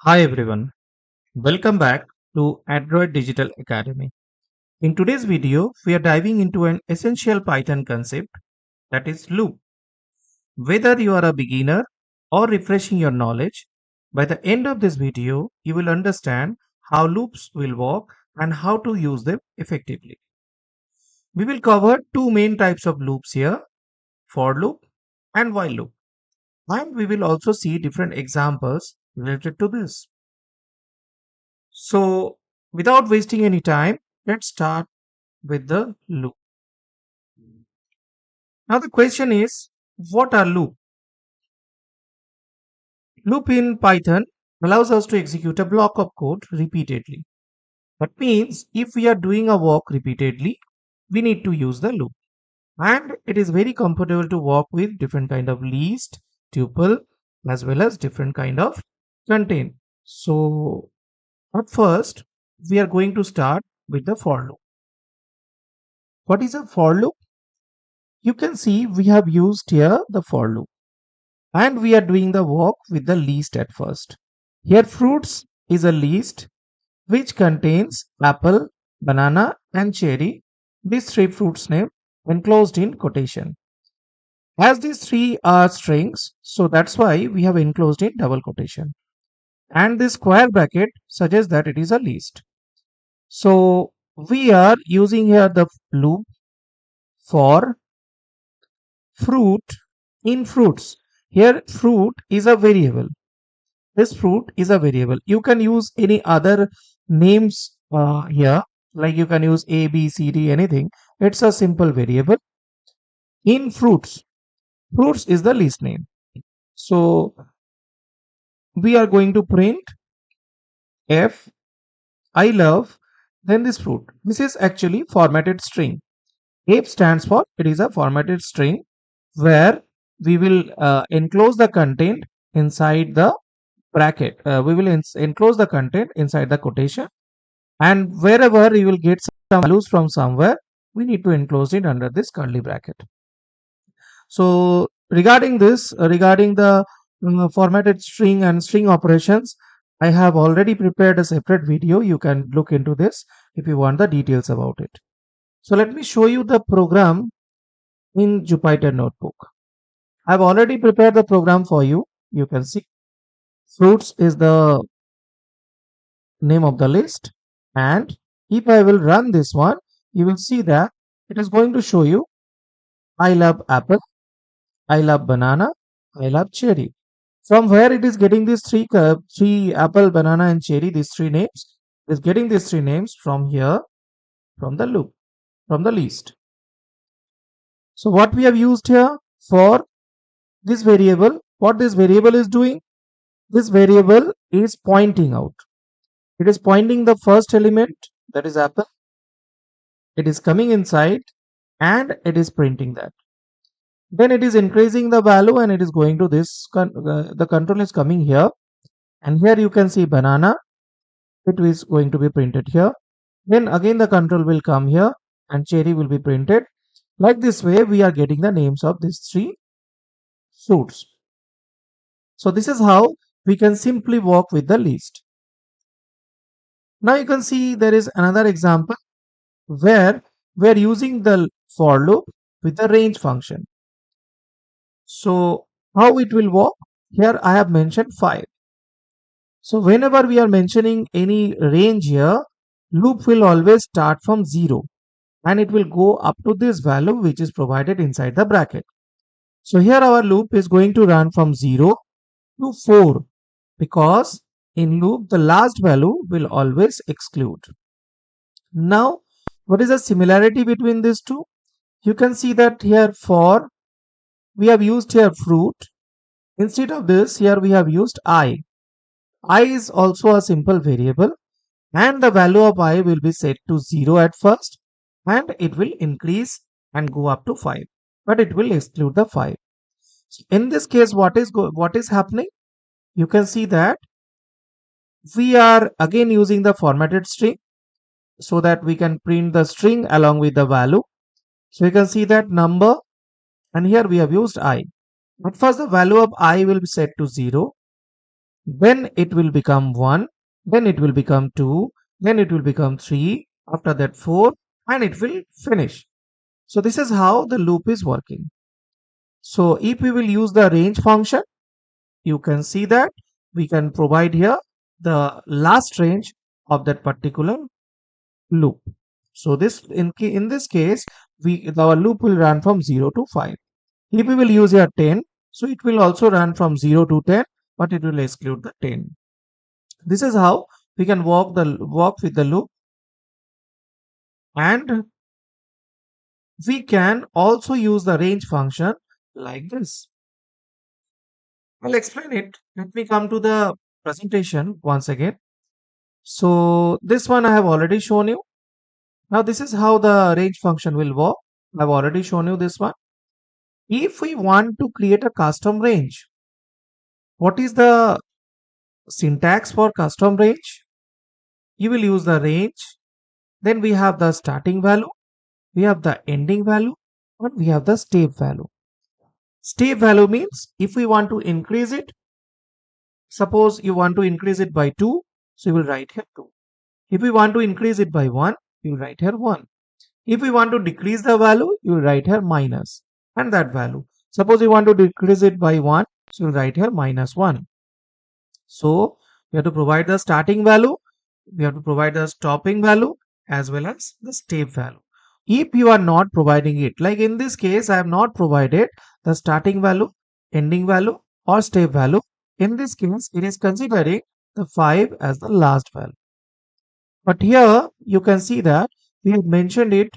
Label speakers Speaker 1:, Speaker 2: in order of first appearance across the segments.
Speaker 1: Hi everyone, welcome back to Android Digital Academy. In today's video, we are diving into an essential Python concept that is loop. Whether you are a beginner or refreshing your knowledge, by the end of this video, you will understand how loops will work and how to use them effectively. We will cover two main types of loops here, for loop and while loop. And we will also see different examples related to this. So, without wasting any time, let's start with the loop. Now the question is, what are loop? Loop in Python allows us to execute a block of code repeatedly. That means if we are doing a work repeatedly, we need to use the loop. And it is very comfortable to work with different kind of list, tuple, as well as different kind of contain. So at first, we are going to start with the for loop. What is a for loop? You can see we have used here the for loop. And we are doing the work with the list at first. Here fruits is a list which contains apple, banana and cherry. These three fruits name enclosed in quotation. As these three are strings, so that's why we have enclosed in double quotation. And this square bracket suggests that it is a list. So we are using here the loop for fruit in fruits. Here fruit is a variable. This fruit is a variable. You can use any other names here, like you can use A, B, C, D, anything. It's a simple variable. In fruits, fruits is the list name. So we are going to print F, I love, then this fruit. This is actually formatted string. F stands for, it is a formatted string where we will enclose the content inside the bracket. We will enclose the content inside the quotation, and wherever you will get some values from somewhere, we need to enclose it under this curly bracket. So regarding this, regarding the formatted string and string operations, I have already prepared a separate video. You can look into this if you want the details about it. So let me show you the program in Jupyter Notebook. I've already prepared the program for you. You can see fruits is the name of the list, and if I will run this one, you will see that it is going to show you I love apple, I love banana, I love cherry. From where it is getting these three apple, banana and cherry, these three names, it is getting these three names from here, from the loop, from the list. So what we have used here for this variable, what this variable is doing, this variable is pointing out. It is pointing the first element, that is apple. It is coming inside and it is printing that. Then it is increasing the value and it is going to this, the control is coming here, and here you can see banana, it is going to be printed here. Then again the control will come here and cherry will be printed. Like this way we are getting the names of these three fruits. So this is how we can simply work with the list. Now you can see there is another example where we are using the for loop with the range function. So how it will work? Here I have mentioned 5. So whenever we are mentioning any range here, loop will always start from 0 and it will go up to this value which is provided inside the bracket. So here our loop is going to run from 0 to 4 because in loop the last value will always exclude. Now what is the similarity between these two? You can see that here for we have used here fruit. Instead of this, here we have used I. I is also a simple variable and the value of I will be set to 0 at first and it will increase and go up to 5, but it will exclude the 5. In this case, what is happening? You can see that we are again using the formatted string so that we can print the string along with the value. So you can see that number, and here we have used I. At first the value of I will be set to 0 then it will become 1, then it will become 2, then it will become 3, after that 4, and it will finish. So this is how the loop is working. So if we will use the range function, you can see that we can provide here the last range of that particular loop. So this in this case, our loop will run from 0 to 5. If we will use here 10, so it will also run from 0 to 10, but it will exclude the 10. This is how we can walk with the loop, and we can also use the range function like this. I'll explain it. Let me come to the presentation once again. So this one I have already shown you. Now this is how the range function will work. I've already shown you this one. If we want to create a custom range, what is the syntax for custom range? You will use the range, then we have the starting value, we have the ending value, and we have the step value. Step value means if we want to increase it, suppose you want to increase it by 2, so you will write here 2. If we want to increase it by 1, you will write here 1. If we want to decrease the value, you will write here minus and that value. Suppose you want to decrease it by 1, so you will write here minus 1. So we have to provide the starting value, we have to provide the stopping value as well as the step value. If you are not providing it, like in this case, I have not provided the starting value, ending value, or step value. In this case, it is considering the 5 as the last value. But here you can see that we have mentioned it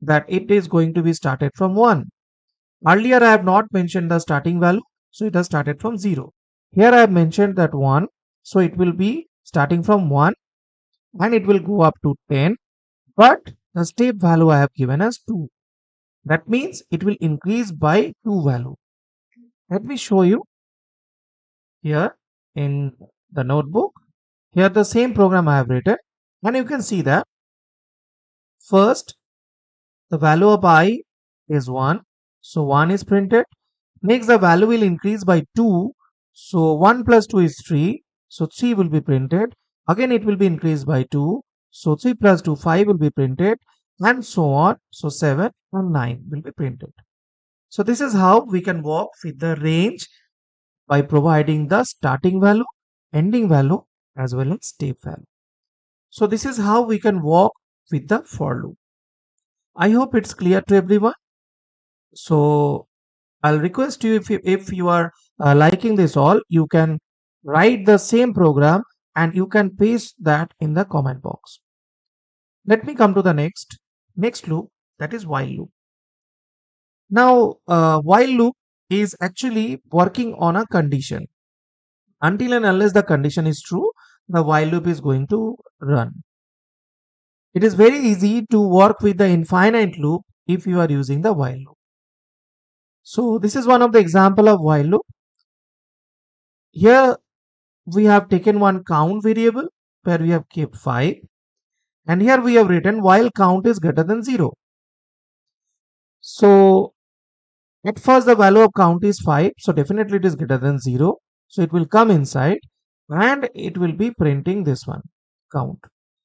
Speaker 1: that it is going to be started from 1. Earlier I have not mentioned the starting value, so it has started from 0. Here I have mentioned that 1, so it will be starting from 1 and it will go up to 10, but the step value I have given as 2. That means it will increase by 2 value. Let me show you here in the notebook. Here the same program I have written, and you can see that first the value of I is 1, so 1 is printed. Next the value will increase by 2, so 1 plus 2 is 3, so 3 will be printed. Again it will be increased by 2, so 3 plus 2, 5 will be printed, and so on. So 7 and 9 will be printed. So this is how we can work with the range by providing the starting value, ending value, as well as step value. So this is how we can work with the for loop. I hope it's clear to everyone. So I'll request you, if you are liking this all, you can write the same program and you can paste that in the comment box. Let me come to the next loop, that is while loop. Now while loop is actually working on a condition. Until and unless the condition is true, the while loop is going to run. It is very easy to work with the infinite loop if you are using the while loop. So this is one of the example of while loop. Here we have taken one count variable where we have kept 5, and here we have written while count is greater than 0. So at first the value of count is 5, so definitely it is greater than 0. So it will come inside and it will be printing this one, count.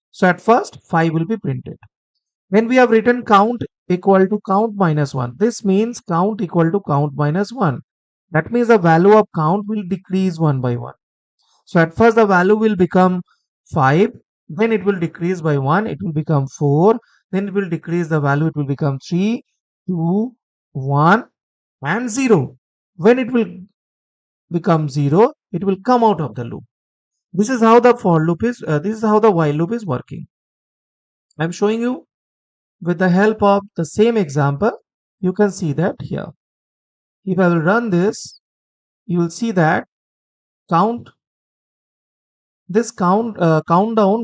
Speaker 1: So at first 5 will be printed. When we have written count equal to count minus 1, this means count equal to count minus 1. That means the value of count will decrease one by one. So at first the value will become 5, then it will decrease by 1, it will become 4, then it will decrease the value, it will become 3, 2, 1 and 0. When it will become 0, it will come out of the loop. This is how the for loop is, this is how the while loop is working. I am showing you with the help of the same example. You can see that here. If I will run this, you will see that countdown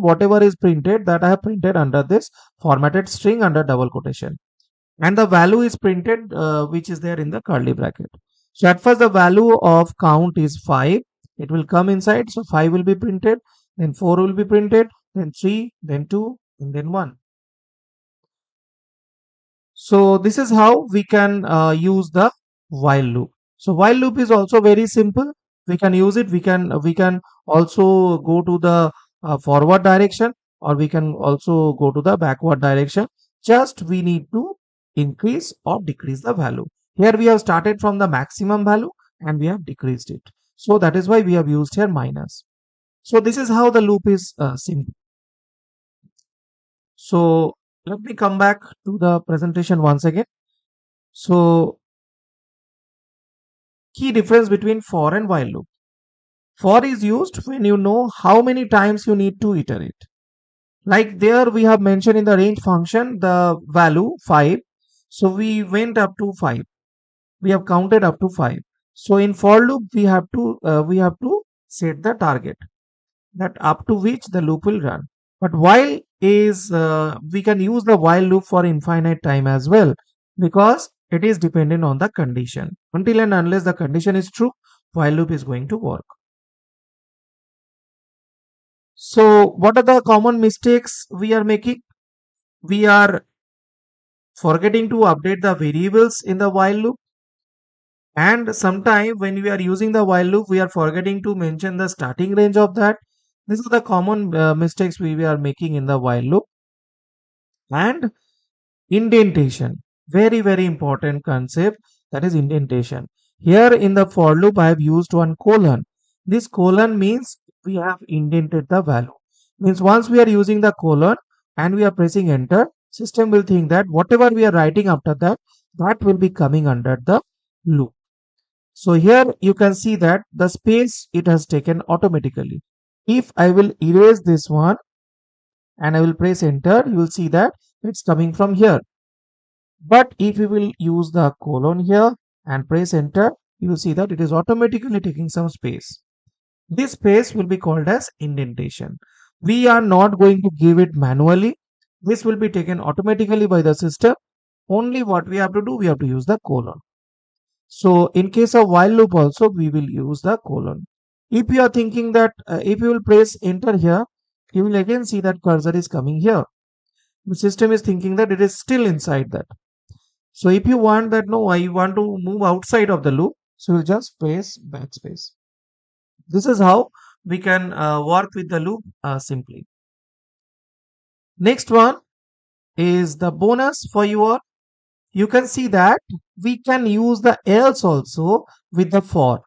Speaker 1: whatever is printed, that I have printed under this formatted string under double quotation, and the value is printed which is there in the curly bracket. So at first the value of count is 5, it will come inside, so 5 will be printed, then 4 will be printed, then 3, then 2, and then 1. So this is how we can use the while loop. So while loop is also very simple. we can use it. We can also go to the forward direction, or we can also go to the backward direction. Just we need to increase or decrease the value. Here we have started from the maximum value and we have decreased it. So that is why we have used here minus. So this is how the loop is simple. So let me come back to the presentation once again. So key difference between for and while loop. For is used when you know how many times you need to iterate. Like there we have mentioned in the range function the value 5. So we went up to 5. We have counted up to 5. So in for loop we have to set the target that up to which the loop will run. But while is we can use the while loop for infinite time as well, because it is dependent on the condition. Until and unless the condition is true, while loop is going to work. So what are the common mistakes we are making? We are forgetting to update the variables in the while loop, and sometime when we are using the while loop we are forgetting to mention the starting range of that. These are the common mistakes we are making in the while loop. And indentation, very important concept, that is indentation. Here in the for loop I have used one colon. This colon means we have indented the value. Means once we are using the colon and we are pressing enter, system will think that whatever we are writing after that, that will be coming under the loop. So here you can see that the space it has taken automatically. If I will erase this one and I will press enter, you will see that it's coming from here. But if you will use the colon here and press enter, you will see that it is automatically taking some space. This space will be called as indentation. We are not going to give it manually. This will be taken automatically by the system. Only what we have to do, we have to use the colon. So in case of while loop also, we will use the colon. If you are thinking that if you will press enter here, you will again see that cursor is coming here. The system is thinking that it is still inside that. So if you want that, no, I want to move outside of the loop, so you'll just press backspace. This is how we can work with the loop simply. Next one is the bonus for you all. You can see that we can use the else also with the for.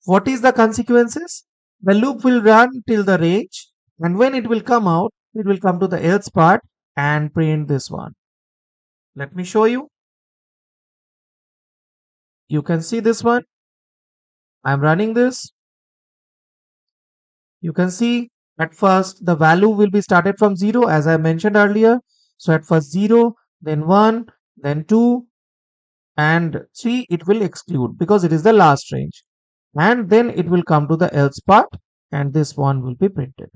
Speaker 1: What is the consequences? The loop will run till the range, and when it will come out, it will come to the else part and print this one. Let me show you. You can see this one. I'm running this. You can see at first the value will be started from 0 as I mentioned earlier. So at first 0, then 1, then 2, and 3 it will exclude because it is the last range. And then it will come to the else part and this one will be printed.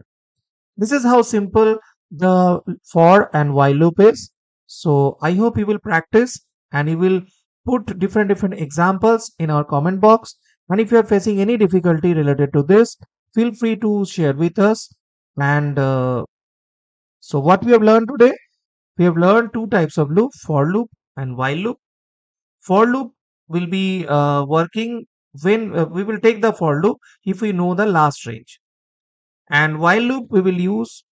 Speaker 1: This is how simple the for and while loop is. So I hope you will practice and you will put different examples in our comment box. And if you are facing any difficulty related to this, feel free to share with us. And so what we have learned today, we have learned two types of loop, for loop and while loop. For loop will be working when we will take the for loop if we know the last range, and while loop we will use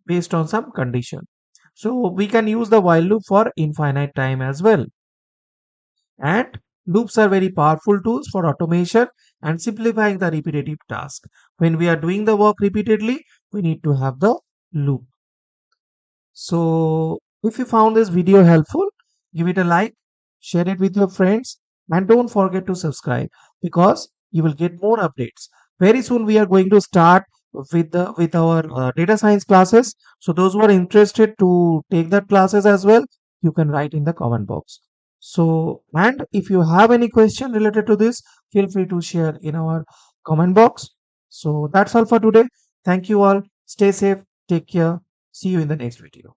Speaker 1: based on some condition. So we can use the while loop for infinite time as well. And loops are very powerful tools for automation and simplifying the repetitive task. When we are doing the work repeatedly, we need to have the loop. So if you found this video helpful, give it a like, share it with your friends, and don't forget to subscribe because you will get more updates. Very soon we are going to start with our data science classes. So those who are interested to take that classes as well, you can write in the comment box. So, and if you have any question related to this, feel free to share in our comment box. So that's all for today. Thank you all. Stay safe. Take care. See you in the next video.